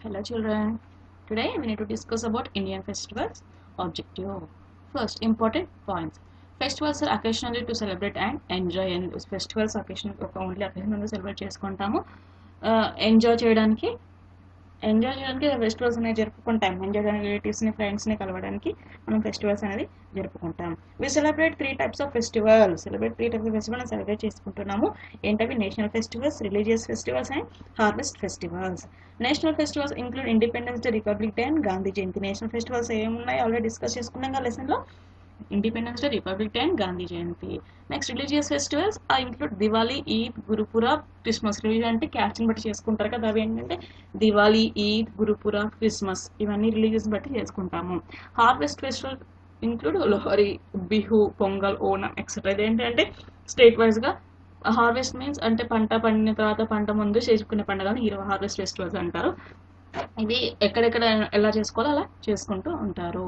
Hello children. Today we need to discuss about Indian festivals. Objective. First, important points. Festivals are occasionally to celebrate and enjoy. And festivals occasionally celebrate చేసుకుంటాము. Enjoy చేయడానికి festivals అనేవి జరుపుకుంటాం. Enjoy చేయడానికి రిలేటివ్స్ని ఫ్రెండ్స్ని కలవడానికి మనం festivals అనేది జరుపుకుంటాం. We celebrate three types of festival celebrate చేసుకుంటున్నాము. ఏంటవి? National festivals, religious festivals and harvest festivals. National festivals include Independence Day, Republic Day and Gandhi Jayanti. National festivals ఏమున్నాయి ఆల్రెడీ డిస్కస్ చేసుకున్నాం కదా లెసన్లో. Independence Day, Republic Day and Gandhi Jayanti. Next religious festivals include Diwali, Eid, Gurpurab, Christmas. Religion అంటే క్యాస్ట్ని బట్టి చేసుకుంటారు కదా, అవి ఏంటంటే దివాళీ, ఈద్, గురుపురబ్, క్రిస్మస్ ఇవన్నీ రిలీజియస్ బట్టి చేసుకుంటాము. Harvest festival include Lohri, Bihu, Pongal, Onam etcetera. ఇది ఏంటంటే స్టేట్ వైజ్గా హార్వెస్ట్ మీన్స్ అంటే పంట పండిన తర్వాత పంట ముందు చేసుకునే పండుగని ఈ హార్వెస్ట్ ఫెస్టివల్స్ అంటారు. ఇది ఎక్కడెక్కడ ఎలా చేసుకోవాలో అలా చేసుకుంటూ ఉంటారు.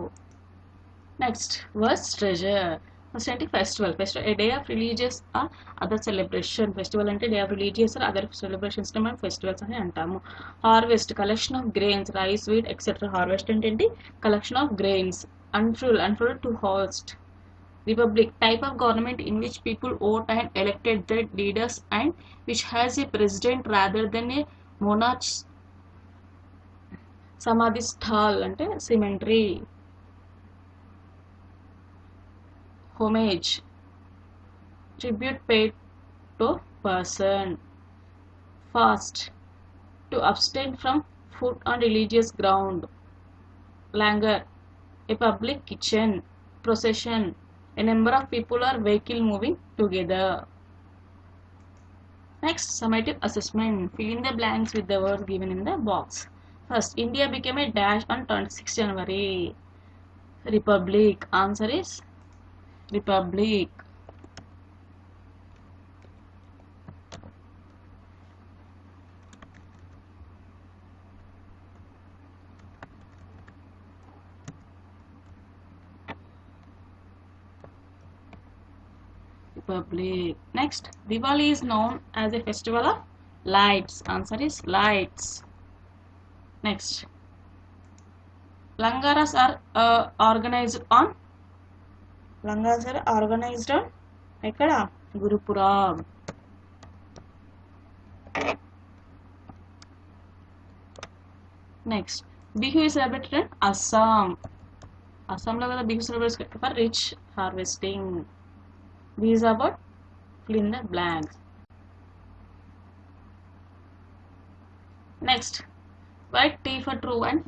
Next words treasure. ఫస్ట్ అంటే festival. A day of religious or other celebration. Festival అంటే day of religious or other celebrations మనం ఫెస్టివల్స్ అని అంటాము. Harvest collection of grains, rice, wheat etcetera. Harvest అంటే ఏంటి? Collection of grains. అన్ఫుల్ to harvest. Republic, type of government in which people vote and elected their leaders and which has a president rather than a monarch. Samadhi sthal ante cemetery. Homage, tribute paid to person. Fast, to abstain from food on religious ground. Langar, a public kitchen. Procession, a number of people or vehicle moving together. Next, summative assessment. Fill in the blanks with the words given in the box. First, India became a dash on 26 January. Republic. Answer is Republic. Republic. Next, Diwali is known as a festival of lights. Answer is lights. Next, Langaras are organized on ekkada? Gurupurab. Next, Bihu is celebrated in Assam. Assam lo kada Bihu celebrated for rich harvesting. These are about fill in the blanks. Next, write T for true and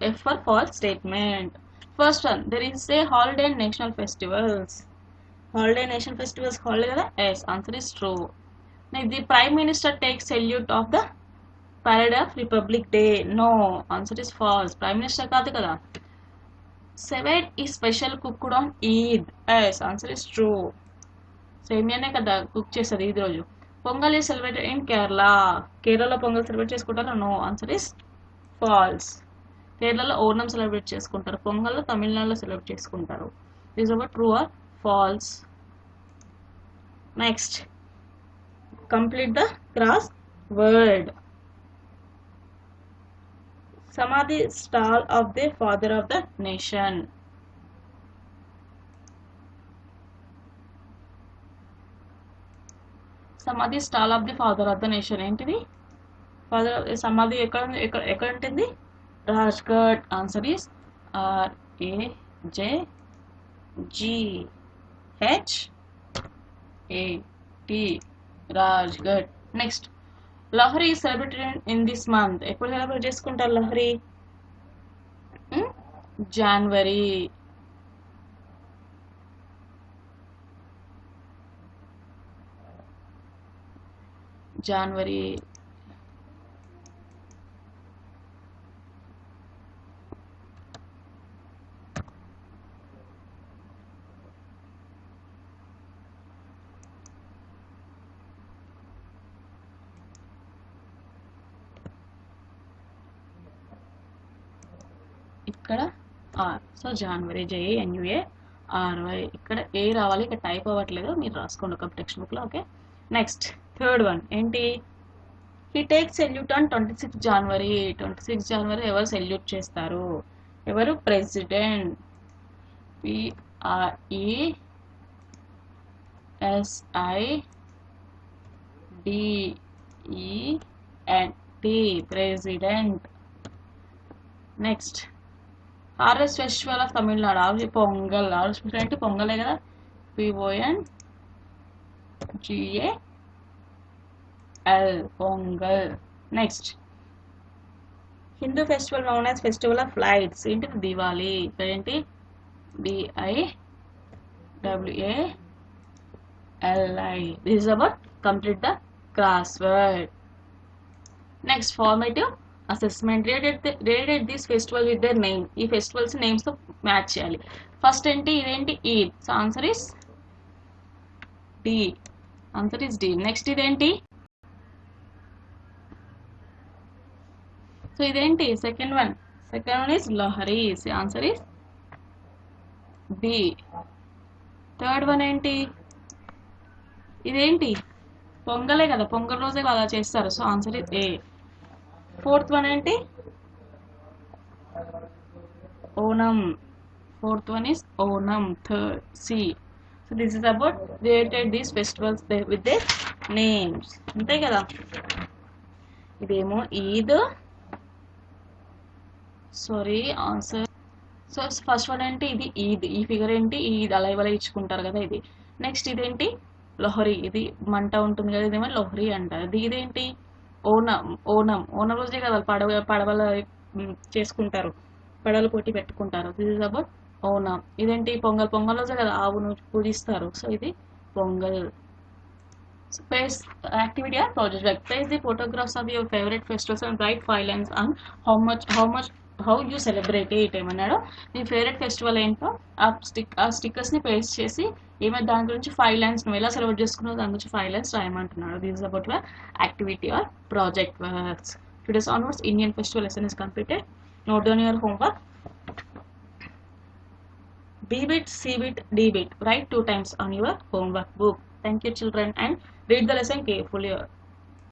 F for false statement. First one, there is a holiday in national festivals. Holiday national festivals holiday kada? Yes, answer is true. Next, the Prime Minister takes salute of the parade of Republic Day. No, answer is false. Prime Minister kaadu kada. Sevad is special cooked on Eid. Yes, answer is true. సేమియానే కదా cook చేస్తారు ఈద్ రోజు. Pongal is celebrated in Kerala. కేరళలో Pongal celebrate చేసుకుంటారా? No, answer is false. కేరళలో Onam celebrate చేసుకుంటారు, పొంగల్లో తమిళనాడులో సెలబ్రేట్ చేసుకుంటారు. This about true or false. Next, complete the crossword. Samadhi sthal of the father of the nation. Samadhi sthal of the father of the nation ఏంటిది? Father సమాధి ఎక్కడ ఉంటుంది? Rajghat. Answer is RAJGHAT, Rajghat. Next, Lohri is celebrated in this month. ఎప్పుడు celebrate చేసుకుంటారు లహరి? జనవరి. జనవరి. ఇక్కడ are, so January JANUARY. ఇక్కడ ఏ రావాలి, ఇక్కడ టైప్ అవ్వట్లేదు, మీరు రాసుకోండి ఒక టెక్స్ట్ బుక్లో. ఓకే. నెక్స్ట్, థర్డ్ వన్ ఏంటి? He takes salute on 26 January. 26 January ఎవరు సెల్యూట్ చేస్తారు? ఎవరు? President. PRESIDENT. President. Next harvest festival of Tamil Nadu. Pongal. Harvest festival అంటే పొంగలే కదా. PONGAL. Pongal. Next Hindu festival known as festival of lights. ఏంటిది? దివాలి. ఏంటి? DIWALI. This is about complete the crossword. Next, formative assessment. Related this festival with their name. ఈ festivals names తో match చేయాలి. First ఏంటి? ఇదేంటి? Eid. So answer is D. Answer is D. Next ఇదేంటి? So ఇదేంటి? Second one is Lohri. Answer is B. Third one ఏంటి? ఇదేంటి? పొంగలే కదా. పొంగల్ రోజే అలా చేస్తారు. So answer is A. Fourth one ఏంటి? Onam. Fourth one is Onam. Third C. So this is about related these festivals with their names. అంతే కదా. ఇదేమో Eid. Sorry answer. So first one ఏంటి? ఇది ఈద్. ఈ ఫిగర్ ఏంటి? ఈద్. అలా ఇవ్వలే ఇచ్చుకుంటారు కదా ఇది. నెక్స్ట్ ఇదేంటి? లోహరి. ఇది మంట ఉంటుంది కదా. ఇదేమో లోహరి అంటారు. ఇదేంటి? ఓనం. ఓనం రోజే కదా పడవల చేసుకుంటారు. పడవల పోటీ పెట్టుకుంటారు. This is about Onam. ఇదేంటి? పొంగల్ రోజే కదా ఆవును పూజిస్తారు. సో ఇది pongal. So place activity or project work. Place the photographs of your favorite festivals and write 5 lines on how you celebrate it. ఏమన్నాడు? నీ ఫేవరెట్ ఫెస్టివల్ ఏంటో ఆ స్టిక్కర్స్ ని పేస్ట్ చేసి ఏమైనా దాని గురించి 5 lines నువ్వు ఎలా సెలబ్రేట్ చేసుకున్నావు దాని గురించి 5 lines రాయమంటున్నాడు. This is about your activity or project works. Today's onwards Indian festival lesson is completed. Note down your homework. B bit, C bit, D bit. Write 2 times on your homework book. Thank you children and read the lesson carefully.